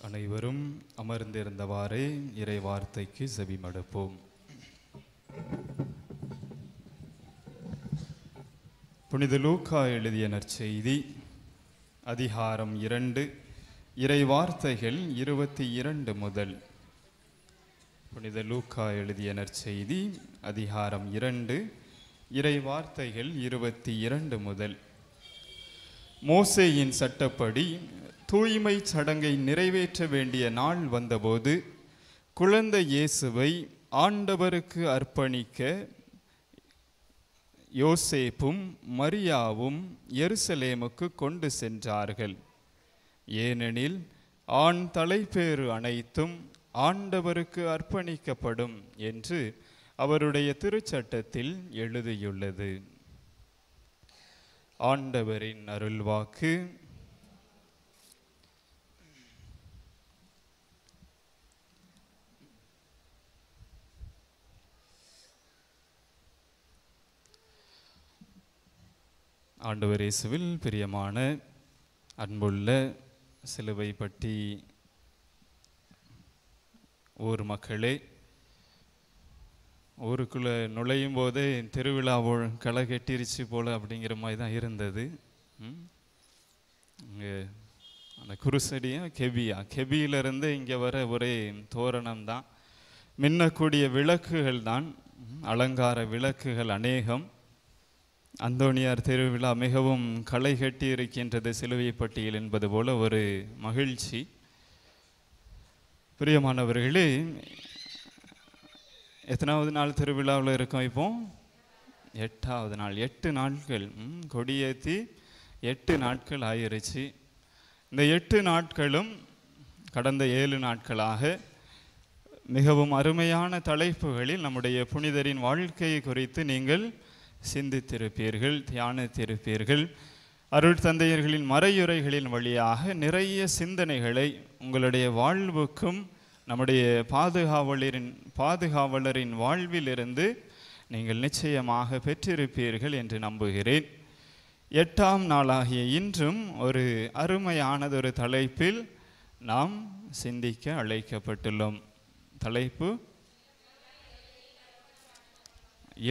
அனைவரும் அமர்ந்திருந்தவாறே இறை வார்த்தைக்கு செவிமடுப்போம். புனித லூக்கா எழுதிய நற்செய்தி அதிகாரம் 2 இறை வார்த்தைகள் 22 முதல். புனித லூக்கா எழுதிய நற்செய்தி அதிகாரம் 2 இறை வார்த்தைகள் 22 முதல். மோசேயின் சட்டப்படி தூய்மை சடங்கை நிறைவேற்ற வேண்டிய நாள் வந்தபோது குழந்தை இயேசுவை ஆண்டவருக்கு அர்ப்பணிக்க யோசேப்பும் மரியாவும் எருசலேமுக்கு கொண்டு சென்றார்கள். ஏனெனில் ஆண் தலைப்பேறு அனைத்தும் ஆண்டவருக்கு அர்ப்பணிக்கப்படும் என்று அவருடைய திருச்சட்டத்தில் எழுதியுள்ளது. ஆண்டவரின் அருள்வாக்கு. ஆண்டவர் இயேசுவில் பிரியமான அன்புள்ள சிலுவை பட்டி ஊர் மக்களே, ஊருக்குள்ளே நுழையும் போதே திருவிழாவோ களை கட்டிருச்சு போல் அப்படிங்கிற மாதிரி தான் இருந்தது. இங்கே அந்த குருசடியும் கெபியிலிருந்து இங்கே வர ஒரே தோரணம் தான், மின்னக்கூடிய விளக்குகள் தான், அலங்கார விளக்குகள் அநேகம். அந்தோணியார் திருவிழா மிகவும் களை கட்டி இருக்கின்றது சிலுவைப்பட்டியில் என்பது போல ஒரு மகிழ்ச்சி. பிரியமானவர்களே, எத்தனாவது நாள் திருவிழாவில் இருக்கோம்? இப்போ 8வது நாள். 8 நாட்கள் கொடியேற்றி 8 நாட்கள் ஆயிருச்சு. இந்த 8 நாட்களும் கடந்த 7 நாட்களாக மிகவும் அருமையான தலைப்புகளில் நம்முடைய புனிதரின் வாழ்க்கையை குறித்து நீங்கள் சிந்தித்திருப்பீர்கள், தியானித்திருப்பீர்கள். அருள் தந்தையர்களின் மறையுரைகளின் வழியாக நிறைய சிந்தனைகளை உங்களுடைய வாழ்வுக்கும் நம்முடைய பாதுகாவலரின் வாழ்விலிருந்து நீங்கள் நிச்சயமாக பெற்றிருப்பீர்கள் என்று நம்புகிறேன். 8ஆம் நாளாகிய இன்றும் ஒரு அருமையானதொரு தலைப்பில் நாம் சிந்திக்க அழைக்கப்பட்டுள்ளோம். தலைப்பு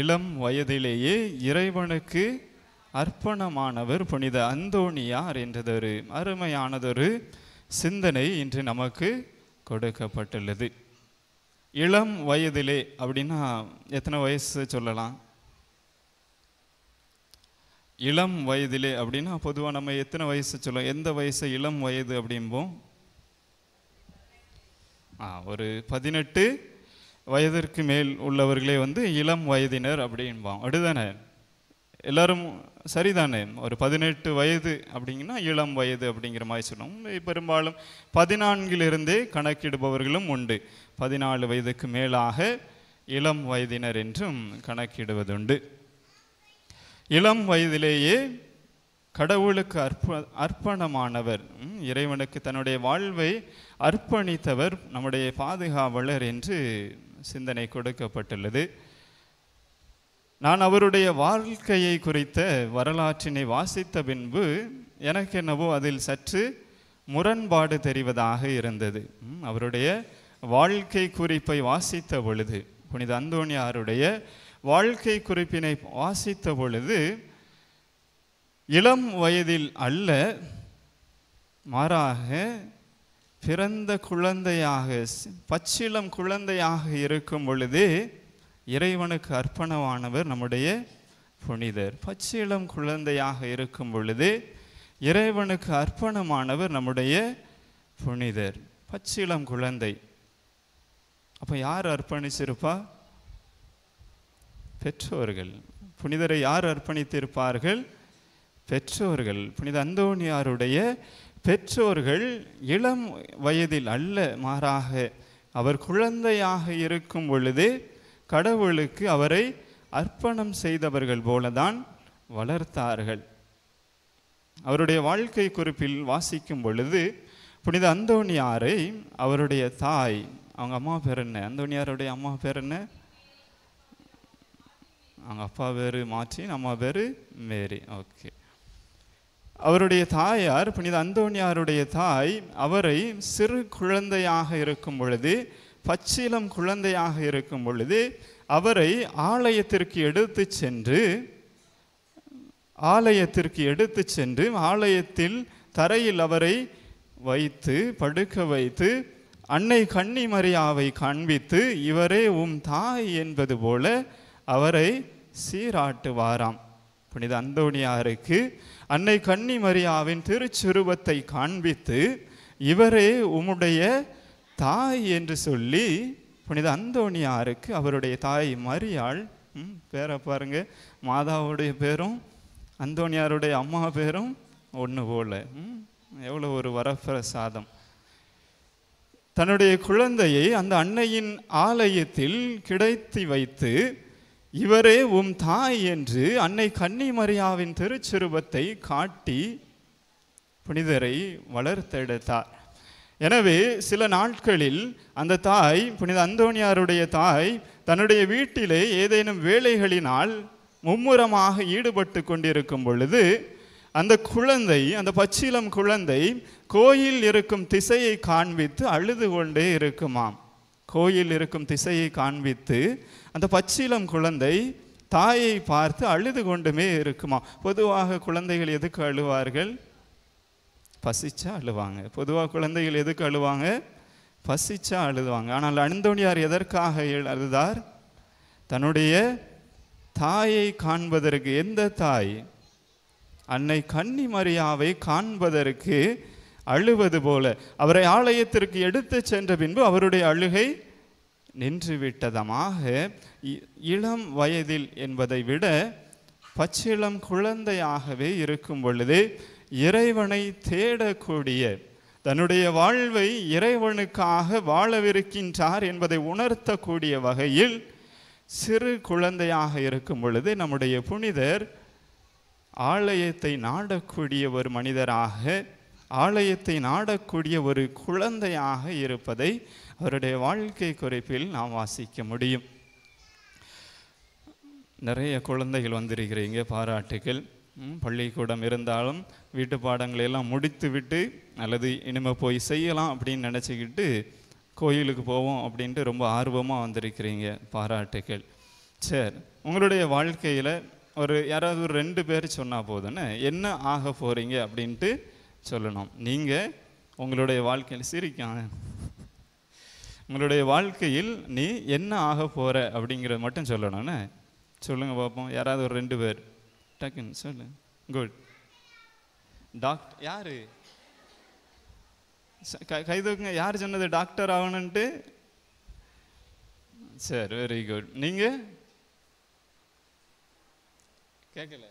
இளம் வயதிலேயே இறைவனுக்கு அர்ப்பணமானவர் புனித அந்தோணியார் என்றதொரு அருமையானதொரு சிந்தனை இன்று நமக்கு கொடுக்கப்பட்டுள்ளது. இளம் வயதிலே அப்படின்னா எத்தனை வயசு சொல்லலாம்? இளம் வயதிலே அப்படின்னா பொதுவாக நம்ம எத்தனை வயசு சொல்லுவோம்? எந்த வயசு இளம் வயது அப்படிம்போம்? ஒரு 18 வயதிற்கு மேல் உள்ளவர்களே இளம் வயதினர் அப்படின்பான். அப்படிதானே? எல்லாரும் சரிதானே? ஒரு 18 வயது அப்படிங்கன்னா இளம் வயது அப்படிங்கிற மாதிரி சொல்லுவோம். பெரும்பாலும் 14 கணக்கிடுபவர்களும் உண்டு. 14 வயதுக்கு மேலாக இளம் வயதினர் என்றும் கணக்கிடுவதுண்டு. இளம் வயதிலேயே கடவுளுக்கு அர்ப்பணமானவர், இறைவனுக்கு தன்னுடைய வாழ்வை அர்ப்பணித்தவர் நம்முடைய பாதுகாவலர் என்று சிந்தனை கொடுக்கப்பட்டுள்ளது. நான் அவருடைய வாழ்க்கையை குறித்த வரலாற்றினை வாசித்த பின்பு எனக்கு என்னவோ அதில் சற்று முரண்பாடு தெரிவதாக இருந்தது. அவருடைய வாழ்க்கை குறிப்பை வாசித்த பொழுது, புனித அந்தோணியாருடைய வாழ்க்கை குறிப்பினை வாசித்த பொழுது, இளம் வயதில் அல்ல, மாறாக பிறந்த குழந்தையாக, பச்சிளம் குழந்தையாக இருக்கும் பொழுதே இறைவனுக்கு அர்ப்பணமானவர் நம்முடைய புனிதர். பச்சிளம் குழந்தையாக இருக்கும் பொழுதே இறைவனுக்கு அர்ப்பணமானவர் நம்முடைய புனிதர். பச்சிளம் குழந்தை. அப்போ யார் அர்ப்பணிச்சிருப்பா? பெற்றோர்கள். புனிதரை யார் அர்ப்பணித்திருப்பார்கள்? பெற்றோர்கள். புனித அந்தோணியாருடைய பெற்றோர்கள் இளம் வயதில் அல்ல, மாறாக அவர் குழந்தையாக இருக்கும் பொழுதே கடவுளுக்கு அவரை அர்ப்பணம் செய்தவர்கள் போலதான் வளர்த்தார்கள். அவருடைய வாழ்க்கை குறிப்பில் வாசிக்கும் பொழுது புனித அந்தோணியாரை அவருடைய தாய், அவங்க அம்மா பேர் என்ன? அந்தோணியாருடைய அம்மா பேர் என்ன? அவங்க அப்பா பேர் மாற்றி அம்மா பேர் மேரி. ஓகே. அவருடைய தாயார் புனித அந்தோணியாருடைய தாய் அவரை சிறு குழந்தையாக இருக்கும் பொழுது, பச்சிலம் குழந்தையாக இருக்கும் பொழுது அவரை ஆலயத்திற்கு எடுத்து சென்று ஆலயத்தில் தரையில் அவரை வைத்து படுக்க வைத்து அன்னை கன்னிமரியாவை காண்பித்து இவரே உம் தாய் என்பது போல அவரை சீராட்டுவாராம். புனித அந்தோணியாருக்கு அன்னை கன்னிமரியாவின் திருச்சுருவத்தை காண்பித்து இவரே உம்முடைய தாய் என்று சொல்லி புனித அந்தோணியாருக்கு அவருடைய தாய் மரியாள், பேரை பாருங்க, மாதாவுடைய பேரும் அந்தோணியாருடைய அம்மா பேரும் ஒன்று போல, எவ்வளோ ஒரு வரப்பிரசாதம். தன்னுடைய குழந்தையை அந்த அன்னையின் ஆலயத்தில் கிடைத்து வைத்து இவரே உம் தாய் என்று அன்னை கன்னிமரியாவின் திருச்சுருவத்தை காட்டி புனிதரை வளர்த்தெடுத்தார். எனவே சில நாட்களில் அந்த தாய், புனித அந்தோணியாருடைய தாய், தன்னுடைய வீட்டிலே ஏதேனும் வேலைகளினால் மும்முரமாக ஈடுபட்டு கொண்டிருக்கும் பொழுது அந்த குழந்தை, அந்த பச்சிலம் குழந்தை கோயில் இருக்கும் திசையை காண்பித்து அழுது கொண்டே இருக்குமாம். கோயில் இருக்கும் திசையை காண்பித்து அந்த பச்சிலம் குழந்தை தாயை பார்த்து அழுது கொண்டுமே இருக்குமா. பொதுவாக குழந்தைகள் எதுக்கு அழுவார்கள்? பசிச்சா அழுவாங்க. பொதுவாக குழந்தைகள் எதுக்கு அழுவாங்க? பசிச்சா அழுவாங்க. ஆனால் அந்தோணியார் எதற்காக அழுதார்? தன்னுடைய தாயை காண்பதற்கு. எந்த தாய்? அன்னை கன்னிமரியாவை காண்பதற்கு அழுவது போல அவரை ஆலயத்திற்கு எடுத்து சென்ற பின்பு அவருடைய அழுகை நின்று விட்டதமாக. இளம் வயதில் என்பதை விட பச்சிளம் குழந்தையாகவே இருக்கும் பொழுதே இறைவனை தேடக்கூடிய, தன்னுடைய வாழ்வை இறைவனுக்காக வாழவிருக்கின்றார் என்பதை உணர்த்தக்கூடிய வகையில் சிறு குழந்தையாக இருக்கும் பொழுது நம்முடைய புனிதர் ஆலயத்தை நாடக்கூடிய ஒரு மனிதராக, ஆலயத்தை நாடக்கூடிய ஒரு குழந்தையாக இருப்பதை அவருடைய வாழ்க்கை குறிப்பில் நாம் வாசிக்க முடியும். நிறைய குழந்தைகள் வந்திருக்கிறீங்க, பாராட்டுகள். பள்ளிக்கூடம் இருந்தாலும் வீட்டு பாடங்களை எல்லாம் முடித்து விட்டு அல்லது இனிமேல் போய் செய்யலாம் அப்படின்னு நினச்சிக்கிட்டு கோயிலுக்கு போவோம் அப்படின்ட்டு ரொம்ப ஆர்வமாக வந்திருக்கிறீங்க, பாராட்டுகள். சரி, உங்களுடைய வாழ்க்கையில் யாராவது ஒரு 2 பேர் சொன்னால் போதுன்னு என்ன ஆக போகிறீங்க அப்படின்ட்டு சொல்லணும். நீங்கள் உங்களுடைய வாழ்க்கையில் சிரிக்காங்க, உங்களுடைய வாழ்க்கையில் நீ என்ன ஆக போகிற அப்படிங்கிறத மட்டும் சொல்லணும்னு சொல்லுங்கள் பார்ப்போம். யாராவது ஒரு 2 பேர் டக்குன்னு சொல்லு. குட். டாக்டர் யார்? கைதுங்க. யார் சொன்னது டாக்டர் ஆகணுன்ட்டு? சரி, வெரி குட். நீங்கள் கேட்கல?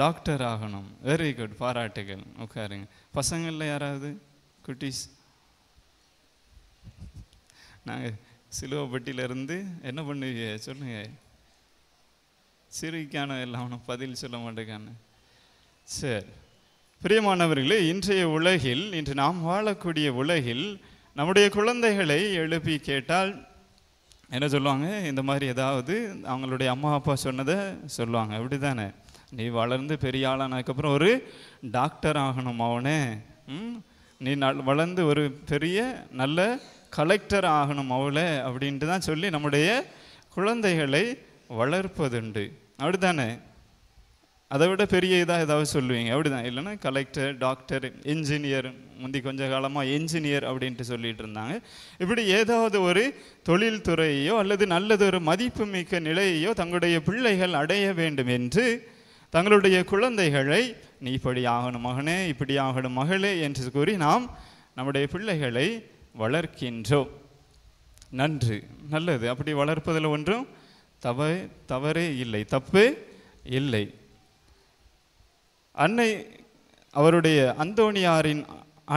டாக்டர் ஆகணும். வெரி குட், பாராட்டுகள். உட்காருங்க. பசங்களில் யாராவது குட்டீஸ்? நாங்கள் சிலுவப்பட்டியிலேருந்து என்ன பண்ணுவீங்க சொல்லுங்க. சிரிக்கான எல்லாம் பதில் சொல்ல மாட்டேங்கான. சரி, பிரியமானவர்களே, இன்றைய உலகில், இன்று நாம் வாழக்கூடிய உலகில் நம்முடைய குழந்தைகளை எழுப்பி கேட்டால் என்ன சொல்லுவாங்க? இந்த மாதிரி ஏதாவது அவங்களுடைய அம்மா அப்பா சொன்னதை சொல்லுவாங்க. அப்படி தானே? நீ வளர்ந்து பெரிய ஆளானதுக்கப்புறம் ஒரு டாக்டர் ஆகணும் அவனே, நீ வளர்ந்து ஒரு பெரிய நல்ல கலெக்டர் ஆகணும் அவளை அப்படின்ட்டு தான் சொல்லி நம்முடைய குழந்தைகளை வளர்ப்பதுண்டு. அப்படி தானே? அதை விட பெரிய இதாக ஏதாவது சொல்லுவீங்க, அப்படி தான்? இல்லைன்னா கலெக்டர், டாக்டர், இன்ஜினியர், முந்தி கொஞ்ச காலமாக என்ஜினியர் அப்படின்ட்டு சொல்லிட்டு இருந்தாங்க. இப்படி ஏதாவது ஒரு தொழில் துறையோ அல்லது நல்லதொரு மதிப்புமிக்க நிலையையோ தங்களுடைய பிள்ளைகள் அடைய வேண்டும் என்று தங்களுடைய குழந்தைகளை நீ இப்படி ஆகணும் மகனே, இப்படி ஆகணும் மகளே என்று கூறி நாம் நம்முடைய பிள்ளைகளை வளர்க்கின்றோம். நன்று, நல்லது. அப்படி வளர்ப்பதில் ஒன்றும் தவறே இல்லை, தப்பு இல்லை. அன்னை, அவருடைய அந்தோணியாரின்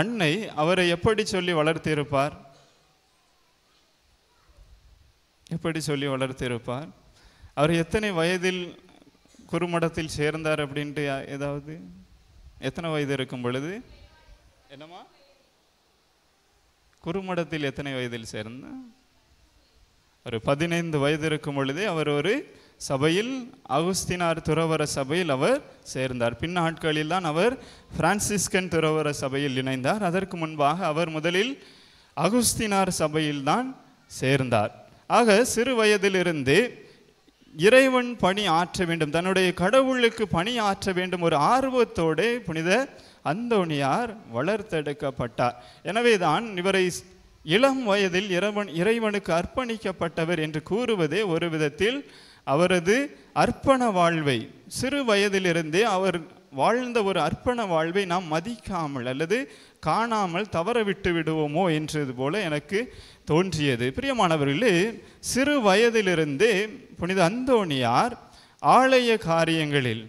அன்னை அவரை எப்படி சொல்லி வளர்த்திருப்பார்? எப்படி சொல்லி வளர்த்திருப்பார்? அவர் எத்தனை வயதில் குறுமடத்தில் சேர்ந்தார் அப்படின்ட்டு ஏதாவது? எத்தனை வயது இருக்கும் பொழுது? என்னம்மா? குறுமடத்தில் எத்தனை வயதில் சேர்ந்தார்? ஒரு 15 வயது இருக்கும் பொழுதே அவர் ஒரு சபையில், அகுஸ்தினார் துறவற சபையில் அவர் சேர்ந்தார். பின்னாட்களில் தான் அவர் பிரான்சிஸ்கன் துறவற சபையில் இணைந்தார். அதற்கு முன்பாக அவர் முதலில் அகுஸ்தினார் சபையில் தான் சேர்ந்தார். ஆக சிறு வயதிலிருந்து இறைவன் பணி ஆற்ற வேண்டும், தன்னுடைய கடவுளுக்கு பணி ஆற்ற வேண்டும் ஒரு ஆர்வத்தோடு புனித அந்தோணியார் வளர்த்தெடுக்கப்பட்டார். எனவே தான் இவரை இளம் வயதில் இறைவனுக்கு அர்ப்பணிக்கப்பட்டவர் என்று கூறுவதே ஒரு விதத்தில் அவரது அர்ப்பண வாழ்வை, சிறு வயதிலிருந்தே அவர் வாழ்ந்த ஒரு அர்ப்பண வாழ்வை நாம் மதிக்காமல் அல்லது காணாமல் தவற விட்டு விடுவோமோ என்றது போல எனக்கு தோன்றியது. பிரியமானவர்களே, சிறு வயதிலிருந்தே புனித அந்தோணியார் ஆலய காரியங்களில்,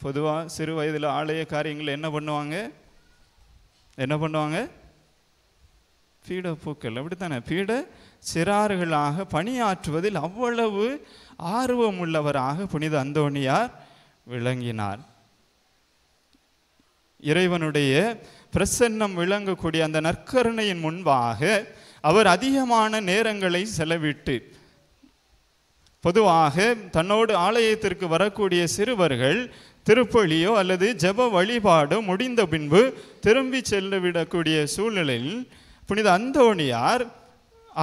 பொதுவாக சிறு வயதில் ஆலய காரியங்கள் என்ன பண்ணுவாங்க? பீட பூக்கள், அப்படித்தானே, பீட சிறார்களாக பணியாற்றுவதில் அவ்வளவு ஆர்வம் உள்ளவராக புனித அந்தோணியார் விளங்கினார். இறைவனுடைய பிரசன்னம் விளங்கக்கூடிய அந்த நற்கருணையின் முன்பாக அவர் அதிகமான நேரங்களை செலவிட்டு, பொதுவாக தன்னோடு ஆலயத்திற்கு வரக்கூடிய சிறுவர்கள் திருப்பலியோ அல்லது ஜெப வழிபாடோ முடிந்த பின்பு திரும்பி செல்லவிடக்கூடிய சூழ்நிலையில் புனித அந்தோணியார்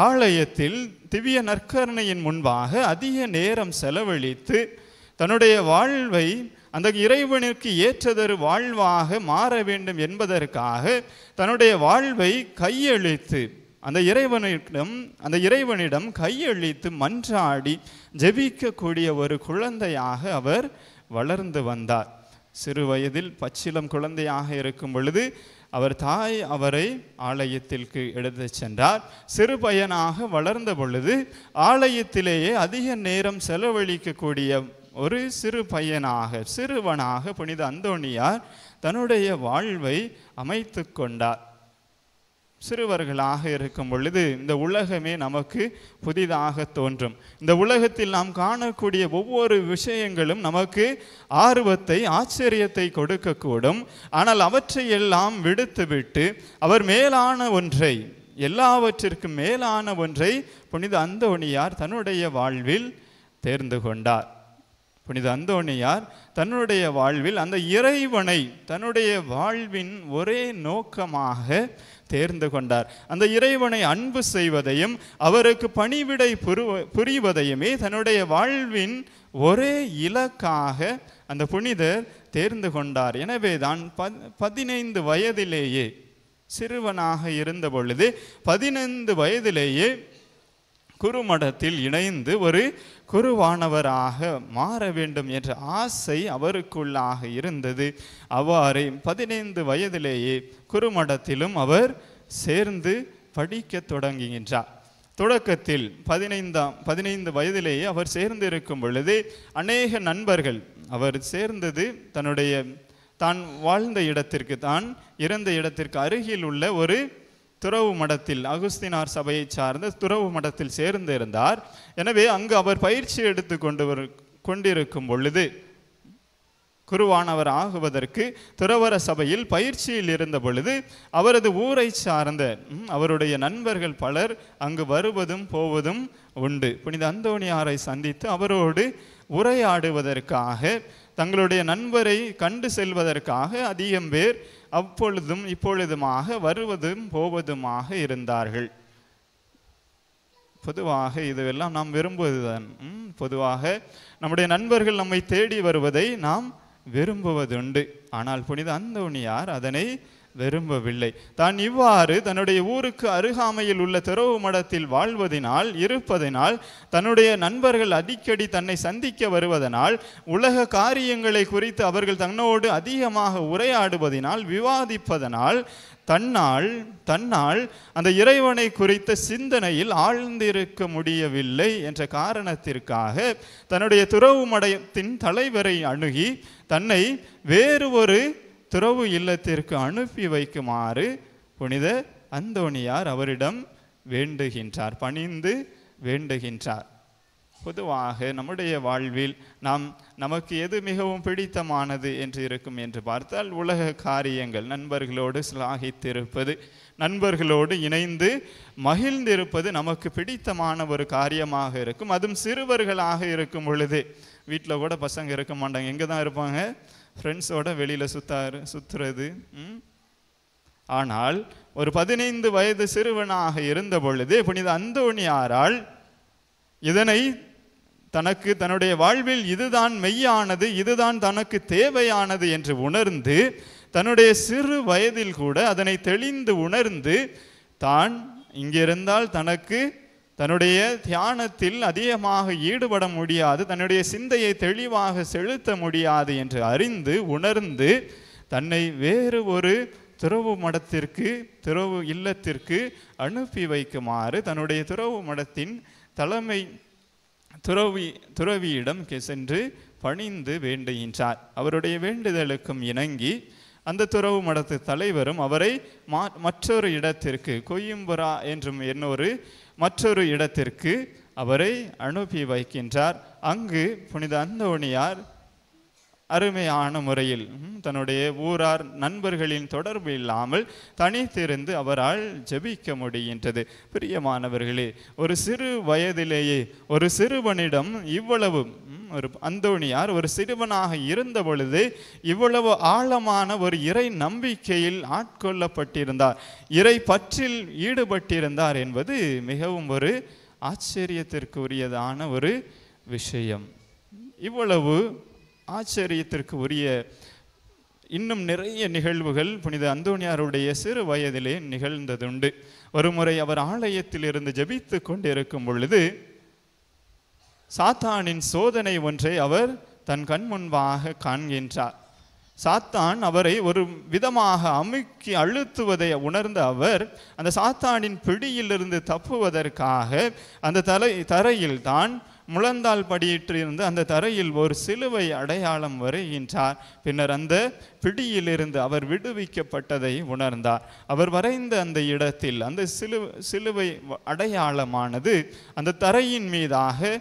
ஆலயத்தில் திவ்ய நற்கருணையின் முன்பாக அதிக நேரம் செலவழித்து தன்னுடைய வாழ்வை அந்த இறைவனுக்கு ஏற்றதொரு வாழ்வாக மாற வேண்டும் என்பதற்காக தன்னுடைய வாழ்வை கையளித்து அந்த இறைவனிடம் கையளித்து மன்றாடி ஜெபிக்கக்கூடிய ஒரு குழந்தையாக அவர் வளர்ந்து வந்தார். சிறு வயதில் பச்சிளம் குழந்தையாக இருக்கும் பொழுது அவர் தாய் அவரை ஆலயத்திற்கு எடுத்து சென்றார். சிறு பையனாக வளர்ந்த பொழுது ஆலயத்திலேயே அதிக நேரம் செலவழிக்கக்கூடிய ஒரு சிறுவனாக புனித அந்தோணியார் தன்னுடைய வாழ்வை அமைத்து கொண்டார். சிறுவர்களாக இருக்கும் பொழுது இந்த உலகமே நமக்கு புதிதாக தோன்றும். இந்த உலகத்தில் நாம் காணக்கூடிய ஒவ்வொரு விஷயங்களும் நமக்கு ஆர்வத்தை, ஆச்சரியத்தை கொடுக்கக்கூடும். ஆனால் அவற்றையெல்லாம் விடுத்துவிட்டு அவர் எல்லாவற்றிற்கும் மேலான ஒன்றை புனித அந்தோணியார் தன்னுடைய வாழ்வில் தேர்ந்து கொண்டார். புனித அந்தோணியார் தன்னுடைய வாழ்வில் அந்த இறைவனை தன்னுடைய வாழ்வின் ஒரே நோக்கமாக தேர்ந்து கொண்டார். அந்த இறைவனை அன்பு செய்வதையும் அவருக்கு பணிவிடை புரிவதையுமே தன்னுடைய வாழ்வின் ஒரே இலக்காக அந்த புனிதர் தேர்ந்து கொண்டார். எனவே தான் 15 வயதிலேயே, சிறுவனாக இருந்த பொழுது 15 வயதிலேயே குருமடத்தில் இணைந்து ஒரு குருவானவராக மாற வேண்டும் என்ற ஆசை அவருக்குள்ளாக இருந்தது. அவ்வாறே 15 வயதிலேயே குருமடத்திலும் அவர் சேர்ந்து படிக்க தொடங்குகின்றார். தொடக்கத்தில் 15 வயதிலேயே அவர் சேர்ந்து இருக்கும் பொழுது அநேக நண்பர்கள், அவர் சேர்ந்தது தான் வாழ்ந்த இடத்திற்கு, தான் இறந்த இடத்திற்கு அருகில் உள்ள ஒரு துறவு மடத்தில், அகுஸ்தினார் சபையை சார்ந்த துறவு மடத்தில் சேர்ந்து இருந்தார். எனவே அங்கு அவர் பயிற்சி எடுத்து கொண்டிருக்கும் பொழுது, குருவானவர் ஆகுவதற்கு துறவற சபையில் பயிற்சியில் இருந்த பொழுது அவரது ஊரை சார்ந்த அவருடைய நண்பர்கள் பலர் அங்கு வருவதும் போவதும் உண்டு. புனித அந்தோணியாரை சந்தித்து அவரோடு உரையாடுவதற்காக, தங்களுடைய நண்பரை கண்டு செல்வதற்காக அதிகம் பேர் அப்பொழுதும் இப்பொழுதுமாக வருவதும் போவதுமாக இருந்தார்கள். பொதுவாக இதுவெல்லாம் நாம் விரும்புவதுதான். பொதுவாக நம்முடைய நண்பர்கள் நம்மை தேடி வருவதை நாம் விரும்புவதுண்டு. ஆனால் புனித அந்தோணியார் அதனை விரும்பவில்லை. தான் இவ்வாறு தன்னுடைய ஊருக்கு அருகாமையில் உள்ள துறவு மடத்தில் இருப்பதனால், தன்னுடைய நண்பர்கள் அடிக்கடி தன்னை சந்திக்க வருவதனால், உலக காரியங்களை குறித்து அவர்கள் தன்னோடு அதிகமாக உரையாடுவதனால், விவாதிப்பதனால் தன்னால் அந்த இறைவனை குறித்த சிந்தனையில் ஆழ்ந்திருக்க முடியவில்லை என்ற காரணத்திற்காக தன்னுடைய துறவு மடத்தின் தலைவரை அணுகி தன்னை வேறு ஒரு துறவு இல்லத்திற்கு அனுப்பி வைக்குமாறு புனித அந்தோணியார் அவரிடம் வேண்டுகின்றார், பணிந்து வேண்டுகின்றார். பொதுவாக நம்முடைய வாழ்வில் நமக்கு எது மிகவும் பிடித்தமானது என்று இருக்கும் என்று பார்த்தால் உலக காரியங்கள், நண்பர்களோடு சிலாகித்திருப்பது, நண்பர்களோடு இணைந்து மகிழ்ந்திருப்பது நமக்கு பிடித்தமான ஒரு காரியமாக இருக்கும். அதுவும் சிறுவர்களாக இருக்கும் பொழுது. வீட்டில் கூட பசங்க இருக்க மாட்டாங்க, எங்கே தான் இருப்பாங்க? ஃப்ரெண்ட்ஸோட வெளியில் சுற்றுறது. ஆனால் ஒரு 15 வயது சிறுவனாக இருந்த பொழுது புனித அந்தோணியாரால் இதனை தன்னுடைய வாழ்வில் இதுதான் மெய்யானது, இதுதான் தனக்கு தேவையானது என்று உணர்ந்து, தன்னுடைய சிறு வயதில் கூட அதனை தெளிந்து உணர்ந்து, தான் இங்கிருந்தால் தன்னுடைய தியானத்தில் அதிகமாக ஈடுபட முடியாது, தன்னுடைய சிந்தையை தெளிவாக செலுத்த முடியாது என்று அறிந்து உணர்ந்து தன்னை வேறு ஒரு துறவு மடத்திற்கு, துறவு இல்லத்திற்கு அனுப்பி வைக்குமாறு தன்னுடைய துறவு மடத்தின் தலைமை துறவியிடம் சென்று பணிந்து வேண்டுகின்றார். அவருடைய வேண்டுதலுக்கும் இணங்கி அந்த துறவு மடத்து தலைவரும் அவரை மற்றொரு இடத்திற்கு, கொய்யும்புரா என்றும் மற்றொரு இடத்திற்கு அவரை அனுப்பி வைக்கின்றார். அங்கு புனித அந்தோணியார் அருமையான முறையில் தன்னுடைய ஊரார் நண்பர்களின் தொடர்பு இல்லாமல் தனித்திருந்து அவரால் ஜெபிக்க முடிகின்றது. பிரியமானவர்களே, ஒரு சிறு வயதிலேயே ஒரு சிறுவனிடம் இவ்வளவு, ஒரு அந்தோணியார் ஒரு சிறுவனாக இருந்த பொழுது இவ்வளவு ஆழமான ஒரு இறை நம்பிக்கையில் ஆட்கொள்ளப்பட்டிருந்தார், இறை பற்றில் ஈடுபட்டிருந்தார் என்பது மிகவும் ஒரு ஆச்சரியத்திற்குரியதான ஒரு விஷயம். இவ்வளவு ஆச்சரியத்திற்கு உரிய இன்னும் நிறைய நிகழ்வுகள் புனித அந்தோணியாருடைய சிறு வயதிலே நிகழ்ந்ததுண்டு. ஒரு முறை அவர் ஆலயத்தில் இருந்து ஜெபித்து கொண்டிருக்கும் பொழுது சாத்தானின் சோதனை ஒன்றை அவர் தன் கண் முன்பாக காண்கின்றார். சாத்தான் அவரை ஒரு விதமாக அமுக்கி அழுத்துவதை உணர்ந்த அவர் அந்த சாத்தானின் பிடியிலிருந்து தப்புவதற்காக அந்த தரையில் தான் முழந்தால் படியிட்டிருந்து அந்த தரையில் ஒரு சிலுவை அடையாளம் வரைகின்றார். பின்னர் அந்த பிடியிலிருந்து அவர் விடுவிக்கப்பட்டதை உணர்ந்தார். அவர் வரைந்த அந்த இடத்தில் அந்த சிலுவை அடையாளமானது அந்த தரையின் மீதாக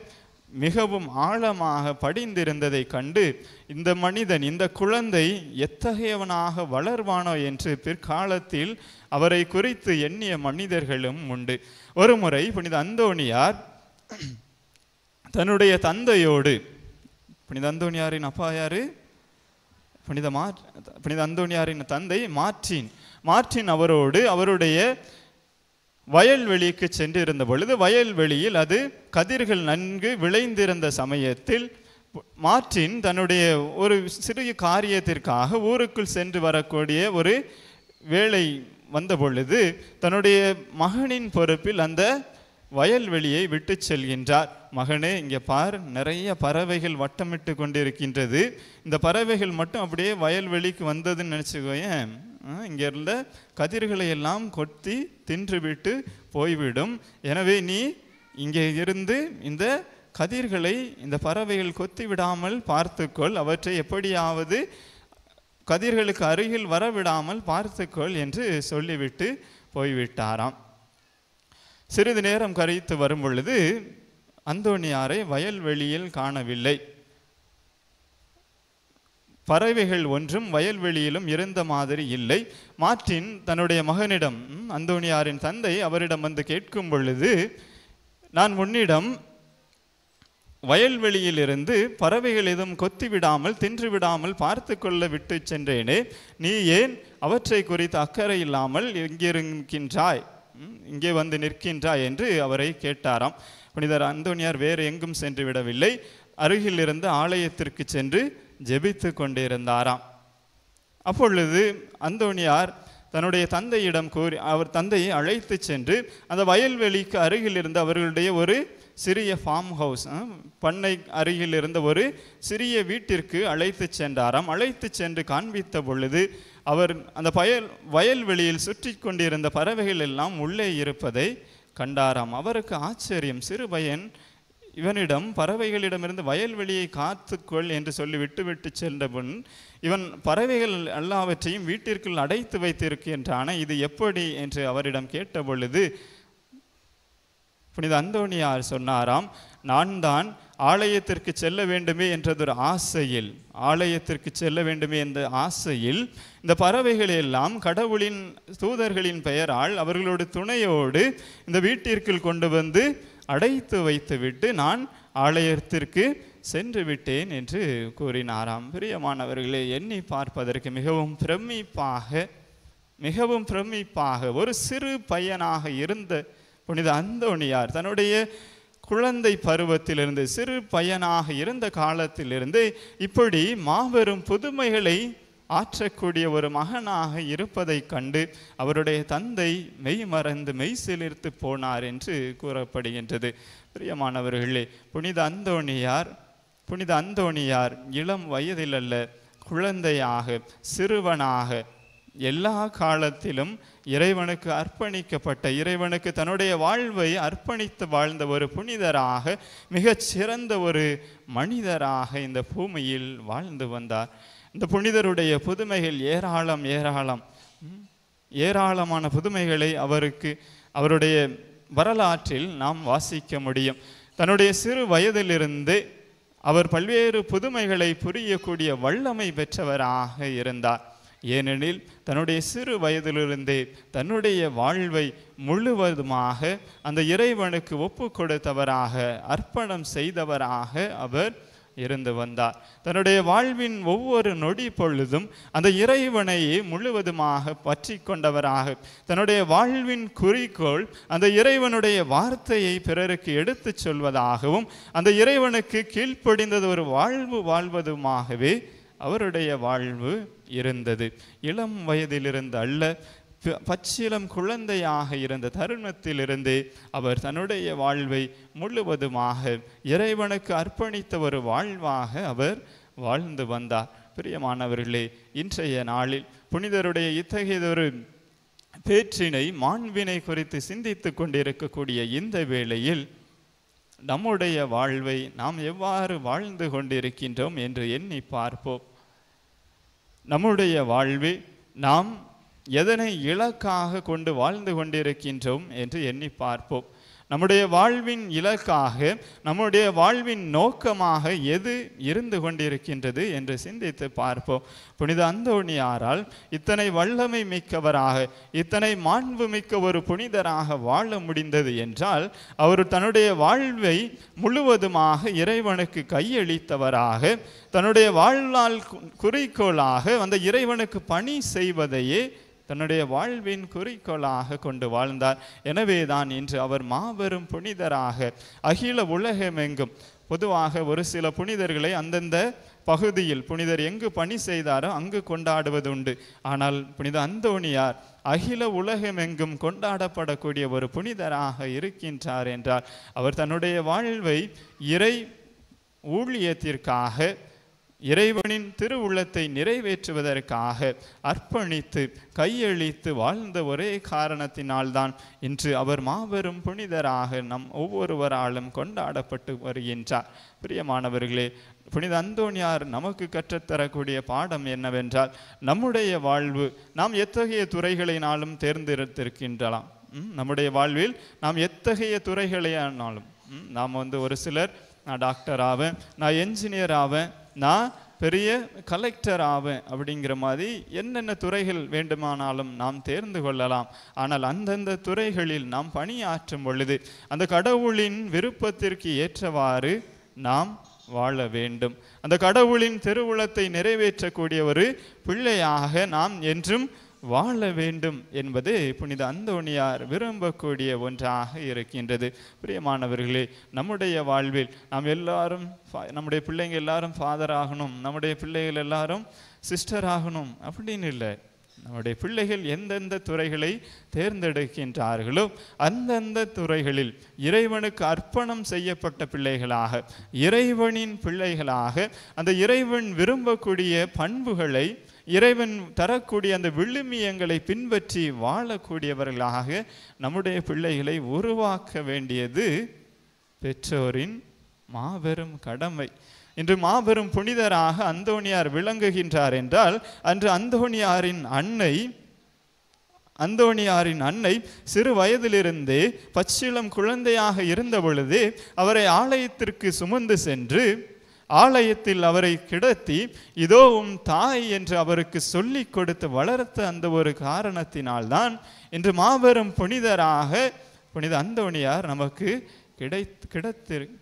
மிகவும் ஆழமாக படிந்திருந்ததை கண்டு இந்த மனிதன், இந்த குழந்தை எத்தகையவனாக வளர்வானோ என்று பிற்காலத்தில் அவரை குறித்து எண்ணிய மனிதர்களும் உண்டு. ஒரு முறை புனித அந்தோணியார் தன்னுடைய தந்தையோடு, புனித அந்தோணியாரின் அப்பா யாரு? புனித அந்தோணியாரின் தந்தை மார்ட்டின் அவரோடு அவருடைய வயல்வெளிக்கு சென்று இருந்த பொழுது, வயல்வெளியில் அது கதிர்கள் நன்கு விளைந்திருந்த சமயத்தில் மார்ட்டின் தன்னுடைய ஒரு சிறிய காரியத்திற்காக ஊருக்குள் சென்று வரக்கூடிய ஒரு வேளை வந்த பொழுது தன்னுடைய மகனின் பொறுப்பில் அந்த வயல்வெளியை விட்டு செல்கின்றார். மகனே, இங்கே பார், நிறைய பறவைகள் வட்டமிட்டு கொண்டிருக்கின்றது. இந்த பறவைகள் மட்டும் அப்படியே வயல்வெளிக்கு வந்ததுன்னு நினச்சிக்கோயேன், இங்கே இருந்த கதிர்களை எல்லாம் கொத்தி தின்றுவிட்டு போய்விடும். எனவே நீ இங்கே இருந்து இந்த கதிர்களை இந்த பறவைகள் கொத்தி விடாமல் பார்த்துக்கொள், அவற்றை எப்படியாவது கதிர்களுக்கு அருகில் வரவிடாமல் பார்த்துக்கொள் என்று சொல்லிவிட்டு போய்விட்டாராம். சிறிது நேரம் கழித்து வரும் பொழுது அந்தோணியாரை வயல்வெளியில் காணவில்லை. பறவைகள் ஒன்றும் வயல்வெளியிலும் இருந்த மாதிரி இல்லை. மார்ட்டின் தன்னுடைய மகனிடம், அந்தோணியாரின் தந்தை அவரிடம் வந்து கேட்கும் பொழுது, நான் உன்னிடம் வயல்வெளியிலிருந்து பறவைகள் எதுவும் கொத்தி விடாமல் தின்று விடாமல் பார்த்து கொள்ள விட்டு சென்றேனே, நீ ஏன் அவற்றை குறித்து அக்கறை இல்லாமல் இங்கே வந்து நிற்கின்றாய் என்று அவரை கேட்டாராம். புனிதர் அந்தோணியார் வேறு எங்கும் சென்று விடவில்லை, அருகில் இருந்த ஆலயத்திற்கு சென்று ஜெபித்து கொண்டிருந்தாராம். அப்பொழுது அந்தோணியார் தன்னுடைய தந்தையிடம் அவர் தந்தையை அழைத்து சென்று அந்த வயல்வெளிக்கு அருகில் இருந்த அவர்களுடைய ஒரு சிறிய ஃபார்ம் ஹவுஸ், பண்ணை அருகில் இருந்த ஒரு சிறிய வீட்டிற்கு அழைத்து சென்றாராம். அழைத்து சென்று காண்பித்த பொழுது அவர் அந்த வயல்வெளியில் சுற்றி கொண்டிருந்த பறவைகள் எல்லாம் உள்ளே இருப்பதை கண்டாராம். அவருக்கு ஆச்சரியம். சிறு பையன் இவனிடம் பறவைகளிடமிருந்து வயல்வெளியை காத்துக்கொள் என்று சொல்லி விட்டு சென்ற பின் இவன் பறவைகள் எல்லாவற்றையும் வீட்டிற்குள் அடைத்து வைத்திருக்கின்றான, இது எப்படி என்று அவரிடம் கேட்ட பொழுது புனித அந்தோணியார் சொன்னாராம், நான் தான் ஆலயத்திற்கு செல்ல வேண்டுமே என்றதொரு ஆசையில், ஆலயத்திற்கு செல்ல வேண்டுமே என்ற ஆசையில் இந்த பறவைகளை எல்லாம் கடவுளின் தூதர்களின் பெயரால் அவர்களோட துணையோடு இந்த வீட்டிற்குள் கொண்டு வந்து அடைத்து வைத்துவிட்டு நான் ஆலயத்திற்கு சென்று விட்டேன் என்று கூறினாராம். பிரியமானவர்களே, எண்ணி பார்ப்பதற்கு மிகவும் பிரமிப்பாக ஒரு சிறு பையனாக இருந்த புனித அந்தோணியார் தன்னுடைய குழந்தை பருவத்திலிருந்து, சிறு பையனாக இருந்த காலத்திலிருந்து இப்படி மாபெரும் புதுமைகளை ஆற்றக்கூடிய ஒரு மகனாக இருப்பதை கண்டு அவருடைய தந்தை மெய் மறந்து மெய் சிலிர்த்து போனார் என்று கூறப்படுகின்றது. பிரியமானவர்களே, புனித அந்தோணியார் இளம் வயதில் அல்ல, குழந்தையாக, சிறுவனாக, எல்லா காலத்திலும் இறைவனுக்கு அர்ப்பணிக்கப்பட்ட, இறைவனுக்கு தன்னுடைய வாழ்வை அர்ப்பணித்து வாழ்ந்த ஒரு புனிதராக, மிகச் சிறந்த ஒரு மனிதராக இந்த பூமியில் வாழ்ந்து வந்தார். இந்த புனிதருடைய புதுமைகள் ஏராளமான புதுமைகளை அவருடைய வரலாற்றில் நாம் வாசிக்க முடியும். தன்னுடைய சிறு வயதிலிருந்து அவர் பல்வேறு புதுமைகளை புரியக்கூடிய வல்லமை பெற்றவராக இருந்தார். ஏனெனில் தன்னுடைய சிறு வயதிலிருந்தே தன்னுடைய வாழ்வை முழுவதுமாக அந்த இறைவனுக்கு ஒப்பு கொடுத்தவராக, அர்ப்பணம் செய்தவராக அவர் இருந்து வந்தார். தன்னுடைய வாழ்வின் ஒவ்வொரு நொடி பொழுதும் அந்த இறைவனையே முழுவதுமாக பற்றி கொண்டவராக, தன்னுடைய வாழ்வின் குறிக்கோள் அந்த இறைவனுடைய வார்த்தையை பிறருக்கு எடுத்து சொல்வதாகவும், அந்த இறைவனுக்கு கீழ்ப்படிந்தது ஒரு வாழ்வதுமாகவே அவருடைய வாழ்வு இருந்தது. இளம் வயதிலிருந்து அல்ல, பச்சிலம் குழந்தையாக இருந்த தருணத்திலிருந்தே அவர் தன்னுடைய வாழ்வை முழுவதுமாக இறைவனுக்கு அர்ப்பணித்த ஒரு வாழ்வாக அவர் வாழ்ந்து வந்தார். பிரியமானவர்களே, இன்றைய நாளில் புனிதருடைய இத்தகையதொரு பேற்றினை, மாண்பினை குறித்து சிந்தித்து கொண்டிருக்கக்கூடிய இந்த வேளையில் நம்முடைய வாழ்வை நாம் எவ்வாறு வாழ்ந்து கொண்டிருக்கின்றோம் என்று எண்ணி பார்ப்போம். நம்முடைய வாழ்வை நாம் எதனை இலக்காக கொண்டு வாழ்ந்து கொண்டிருக்கின்றோம் என்று எண்ணி பார்ப்போம். நம்முடைய வாழ்வின் இலக்காக, நம்முடைய வாழ்வின் நோக்கமாக எது இருந்து கொண்டிருக்கின்றது என்று சிந்தித்து பார்ப்போம். புனித அந்தோணியாரால் இத்தனை வல்லமை மிக்கவராக, இத்தனை மாண்பு மிக்க ஒரு புனிதராக வாழ முடிந்தது என்றால், அவர் தன்னுடைய வாழ்வை முழுவதுமாக இறைவனுக்கு கையளித்தவராக, தன்னுடைய வாழ்நாள் குறிக்கோளாக அந்த இறைவனுக்கு பணி செய்வதையே தன்னுடைய வாழ்வின் குறிக்கோளாக கொண்டு வாழ்ந்தார். எனவே தான் இன்று அவர் மாபெரும் புனிதராக அகில உலகமெங்கும், பொதுவாக ஒரு சில புனிதர்களை அந்தந்த பகுதியில் புனிதர் எங்கு பணி செய்தாரோ அங்கு கொண்டாடுவது உண்டு. ஆனால் புனித அந்தோணியார் அகில உலகமெங்கும் கொண்டாடப்படக்கூடிய ஒரு புனிதராக இருக்கின்றார் என்றால், அவர் தன்னுடைய வாழ்வை இறை ஊழியத்திற்காக, இறைவனின் திருவுள்ளத்தை நிறைவேற்றுவதற்காக அர்ப்பணித்து கையளித்து வாழ்ந்த ஒரே காரணத்தினால்தான் இன்று அவர் மாபெரும் புனிதராக நம் ஒவ்வொருவராலும் கொண்டாடப்பட்டு வருகின்றார். பிரியமானவர்களே, புனித அந்தோணியார் நமக்கு கற்றுத்தரக்கூடிய பாடம் என்னவென்றால், நம்முடைய வாழ்வு நாம் எத்தகைய துறைகளினாலும் தேர்ந்தெடுத்திருக்கின்றலாம். நம்முடைய வாழ்வில் நாம் எத்தகைய துறைகளையானாலும், நாம் ஒரு சிலர் நான் டாக்டர் ஆவேன், நான் என்ஜினியர் ஆவேன், நான் பெரிய கலெக்டர் ஆவேன் அப்படிங்கிற மாதிரி என்னென்ன துறைகள் வேண்டுமானாலும் நாம் தேர்ந்து கொள்ளலாம். ஆனால் அந்தந்த துறைகளில் நாம் பணியாற்றும் பொழுது அந்த கடவுளின் விருப்பத்திற்கு ஏற்றவாறு நாம் வாழ வேண்டும். அந்த கடவுளின் திருவுளத்தை நிறைவேற்றக்கூடிய ஒரு பிள்ளையாக நாம் என்றும் வாழ வேண்டும் என்பது புனித அந்தோணியார் விரும்பக்கூடிய ஒன்றாக இருக்கின்றது. பிரியமானவர்களே, நம்முடைய வாழ்வில் நாம் எல்லாரும், நம்முடைய பிள்ளைங்க எல்லாரும் ஃபாதர் ஆகணும், நம்முடைய பிள்ளைகள் எல்லாரும் சிஸ்டர் ஆகணும் அப்படின்னு இல்லை. நம்முடைய பிள்ளைகள் எந்தெந்த துறைகளை தேர்ந்தெடுக்கின்றார்களோ அந்தந்த துறைகளில் இறைவனுக்கு அர்ப்பணம் செய்யப்பட்ட பிள்ளைகளாக, இறைவனின் பிள்ளைகளாக, அந்த இறைவன் விரும்பக்கூடிய பண்புகளை, இறைவன் தரக்கூடிய அந்த விழுமியங்களை பின்பற்றி வாழக்கூடியவர்களாக நம்முடைய பிள்ளைகளை உருவாக்க வேண்டியது பெற்றோரின் மாபெரும் கடமை. இன்று மாபெரும் புனிதராக அந்தோணியார் விளங்குகின்றார் என்றால், அன்று அந்தோணியாரின் அன்னை அந்தோணியாரின் அன்னை சிறு வயதிலிருந்தே பச்சிளம் குழந்தையாக இருந்த பொழுதே அவரை ஆலயத்திற்கு சுமந்து சென்று ஆலயத்தில் அவரை கிடத்தி இதோ உம் தாய் என்று அவருக்கு சொல்லி கொடுத்து வளர்த்த அந்த ஒரு காரணத்தினால்தான் இன்று மாபெரும் புனிதராக புனித அந்தோணியார் நமக்கு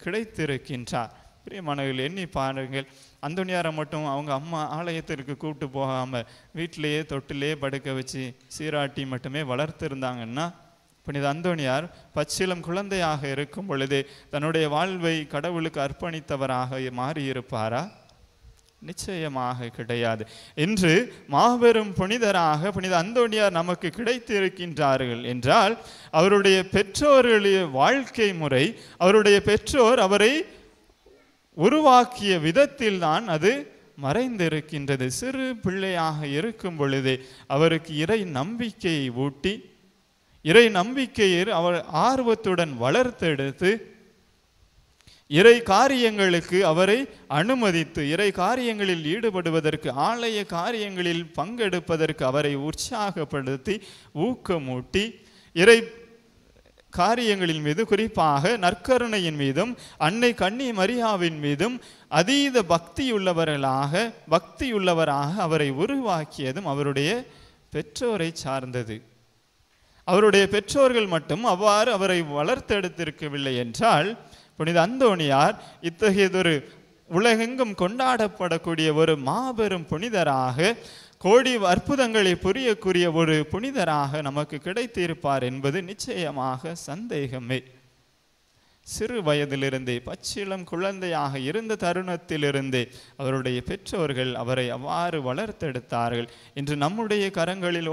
கிடைத்திருக்கின்றார். பிரியமானவர்கள், எண்ணி பாருங்கள், அந்தோணியாரை மட்டும் அவங்க அம்மா ஆலயத்திற்கு கூப்பிட்டு போகாமல் வீட்டிலேயே தொட்டிலே படுக்க வச்சு சீராட்டி மட்டுமே வளர்த்திருந்தாங்கன்னா, புனித அந்தோணியார் பச்சிலம் குழந்தையாக இருக்கும் பொழுதே தன்னுடைய வாழ்வை கடவுளுக்கு அர்ப்பணித்தவராக மாறியிருப்பாரா? நிச்சயமாக கிடையாது. இன்று மாபெரும் புனிதராக புனித அந்தோணியார் நமக்கு கிடைத்திருக்கின்றார்கள் என்றால் அவருடைய பெற்றோர்களுடைய வாழ்க்கை முறை, அவருடைய பெற்றோர் அவரை உருவாக்கிய விதத்தில் தான் அது மறைந்திருக்கின்றது. சிறு பிள்ளையாக இருக்கும் பொழுதே அவருக்கு இறை நம்பிக்கையை ஊட்டி, இறை நம்பிக்கையை அவர் ஆர்வத்துடன் வளர்த்தெடுத்து, இறை காரியங்களுக்கு அவரை அனுமதித்து, இறை காரியங்களில் ஈடுபடுவதற்கு, ஆலய காரியங்களில் பங்கெடுப்பதற்கு அவரை உற்சாகப்படுத்தி ஊக்கமூட்டி, இறை காரியங்களின் மீது, குறிப்பாக நற்கருணையின் மீதும் அன்னை கன்னி மரியாவின் மீதும் அதீத பக்தியுள்ளவராக அவரை உருவாக்கியதும் அவருடைய பெற்றோரை சார்ந்தது. அவருடைய பெற்றோர்கள் மட்டும் அவ்வாறு அவரை வளர்த்தெடுத்திருக்கவில்லை என்றால் புனித அந்தோணியார் இத்தகையதொரு உலகெங்கும் கொண்டாடப்படக்கூடிய ஒரு மாபெரும் புனிதராக, கோடி அற்புதங்களை புரியக்கூடிய ஒரு புனிதராக நமக்கு கிடைத்திருப்பார் என்பது நிச்சயமாக சந்தேகமே. சிறு வயதிலிருந்தே, பச்சிளம் குழந்தையாக இருந்த தருணத்திலிருந்தே அவருடைய பெற்றோர்கள் அவரை அவ்வாறு வளர்த்தெடுத்தார்கள். இன்று நம்முடைய கரங்களில்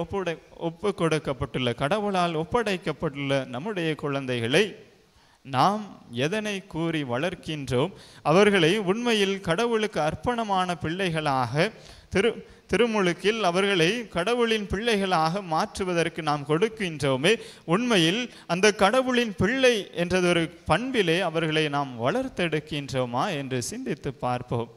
ஒப்பு கொடுக்கப்பட்டுள்ள, கடவுளால் ஒப்படைக்கப்பட்டுள்ள நம்முடைய குழந்தைகளை நாம் எதனை கூறி வளர்க்கின்றோம்? அவர்களை உண்மையில் கடவுளுக்கு அர்ப்பணமான பிள்ளைகளாக, திருமுழுக்கில் அவர்களை கடவுளின் பிள்ளைகளாக மாற்றுவதற்கு நாம் கொடுக்கின்றோமே, உண்மையில் அந்த கடவுளின் பிள்ளை என்றதொரு பண்பிலே அவர்களை நாம் வளர்த்தெடுக்கின்றோமா என்று சிந்தித்து பார்ப்போம்.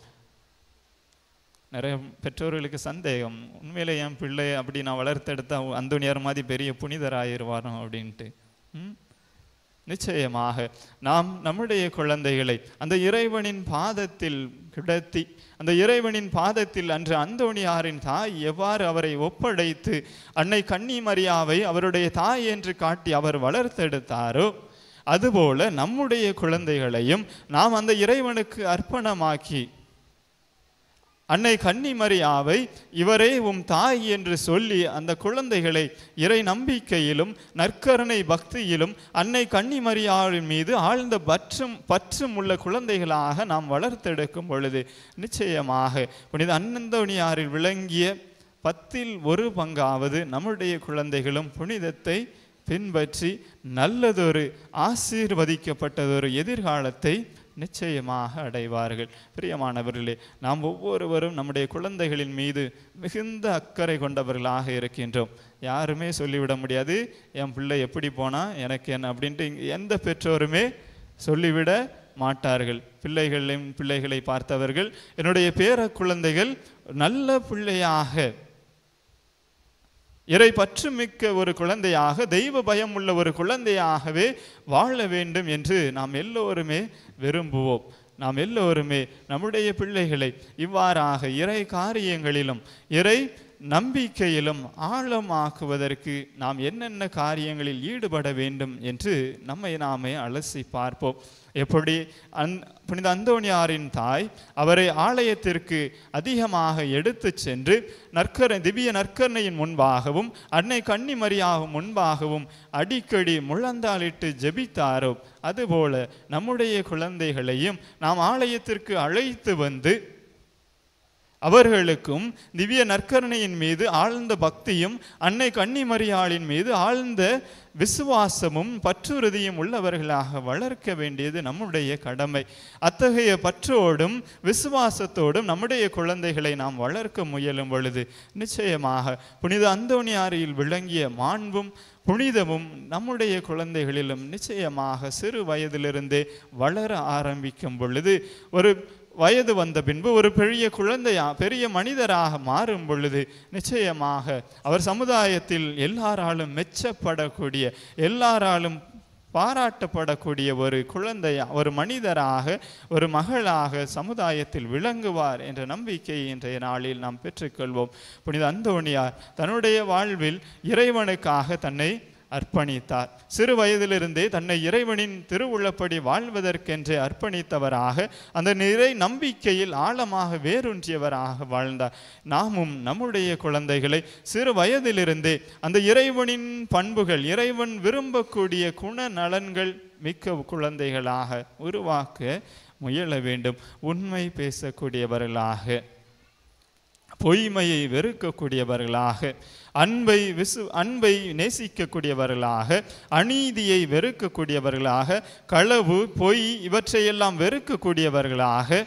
நிறைய பெற்றோர்களுக்கு சந்தேகம், உண்மையிலே என் பிள்ளை அப்படி நான் வளர்த்தெடுத்தா அந்தோணியார் மாதிரி பெரிய புனிதராயிருவாரோ அப்படின்ட்டு. நிச்சயமாக நாம் நம்முடைய குழந்தைகளை அந்த இறைவனின் பாதத்தில் கிடத்தி, அந்த இறைவனின் பாதத்தில் அன்று அந்தோணியாரின் தாய் எவ்வாறு அவரை ஒப்படைத்து அன்னை கன்னி மரியாவை அவருடைய தாய் என்று காட்டி அவர் வளர்த்தெடுத்தாரோ, அதுபோல நம்முடைய குழந்தைகளையும் நாம் அந்த இறைவனுக்கு அர்ப்பணமாக்கி அன்னை கன்னி மரியாவை இவரே உம் தாய் என்று சொல்லி அந்த குழந்தைகளை இறை நம்பிக்கையிலும் நற்கருணை பக்தியிலும் அன்னை கன்னி மரியாவின் மீது ஆழ்ந்த பற்றும் உள்ள குழந்தைகளாக நாம் வளர்த்தெடுக்கும் பொழுது நிச்சயமாக புனித அந்தோணியாரில் விளங்கிய 10% நம்முடைய குழந்தைகளும் புனிதத்தை பின்பற்றி நல்லதொரு ஆசீர்வதிக்கப்பட்டதொரு எதிர்காலத்தை நிச்சயமாக அடைவார்கள். பிரியமானவர்களே, நாம் ஒவ்வொருவரும் நம்முடைய குழந்தைகளின் மீது மிகுந்த அக்கறை கொண்டவர்களாக இருக்கின்றோம். யாருமே சொல்லிவிட முடியாது என் பிள்ளை எப்படி போனால் எனக்கு என்ன அப்படின்ட்டு எந்த பெற்றோருமே சொல்லிவிட மாட்டார்கள். பிள்ளைகளை பார்த்தவர்கள் என்னுடைய பேர குழந்தைகள் நல்ல பிள்ளையாக, இறை பற்று மிக்க ஒரு குழந்தையாக, தெய்வ பயம் உள்ள ஒரு குழந்தையாகவே வாழ வேண்டும் என்று நாம் எல்லோருமே விரும்புவோம். நாம் எல்லோருமே நம்முடைய பிள்ளைகளை இவ்வாறாக இறை காரியங்களிலும் இறை நம்பிக்கையிலும் ஆழமாக்குவதற்கு நாம் என்னென்ன காரியங்களில் ஈடுபட வேண்டும் என்று நம்மை நாமே அலசி பார்ப்போம். எப்படி புனித அந்தோணியாரின் தாய் அவரை ஆலயத்திற்கு அதிகமாக எடுத்து சென்று திவ்ய நற்கருணையின் முன்பாகவும் அன்னை கன்னி மரியாவும் முன்பாகவும் அடிக்கடி முழந்தாளிட்டு ஜெபித்தாரோ, அதுபோல நம்முடைய குழந்தைகளையும் நாம் ஆலயத்திற்கு அழைத்து வந்து அவர்களுக்கும் திவ்ய நற்கருணையின் மீது ஆழ்ந்த பக்தியும் அன்னை கன்னி மரியாளின் மீது ஆழ்ந்த விசுவாசமும் பற்றுறுதியும் உள்ளவர்களாக வளர்க்க வேண்டியது நம்முடைய கடமை. அத்தகைய பற்றோடும் விசுவாசத்தோடும் நம்முடைய குழந்தைகளை நாம் வளர்க்க முயலும் பொழுது நிச்சயமாக புனித அந்தோணியாரில் விளங்கிய மாண்பும் புனிதமும் நம்முடைய குழந்தைகளிலும் நிச்சயமாக சிறு வயதிலிருந்தே வளர ஆரம்பிக்கும் பொழுது வயது வந்த பின்பு ஒரு பெரிய பெரிய மனிதராக மாறும் பொழுது நிச்சயமாக அவர் சமுதாயத்தில் எல்லாராலும் மெச்சப்படக்கூடிய, எல்லாராலும் பாராட்டப்படக்கூடிய ஒரு ஒரு மனிதராக, ஒரு மகளாக சமுதாயத்தில் விளங்குவார் என்ற நம்பிக்கை இன்றைய நாளில் நாம் பெற்றுக்கொள்வோம். புனித அந்தோணியார் தன்னுடைய வாழ்வில் இறைவனுக்காக தன்னை அர்ப்பணித்தார். சிறு வயதிலிருந்தே தன்னை இறைவனின் திருவுள்ளப்படி வாழ்வதற்கென்று அர்ப்பணித்தவராக, அந்த நிறை நம்பிக்கையில் ஆழமாக வேரூன்றியவராக வாழ்ந்தார். நாமும் நம்முடைய குழந்தைகளை சிறு வயதிலிருந்தே அந்த இறைவனின் பண்புகள், இறைவன் விரும்பக்கூடிய குணநலன்கள் மிக்க குழந்தைகளாக உருவாக்க முயல வேண்டும். உண்மை பேசக்கூடியவர்களாக, பொய்மையை வெறுக்கக்கூடியவர்களாக, அன்பை நேசிக்கக்கூடியவர்களாக, அநீதியை வெறுக்கக்கூடியவர்களாக, களவு பொய் இவற்றையெல்லாம் வெறுக்கக்கூடியவர்களாக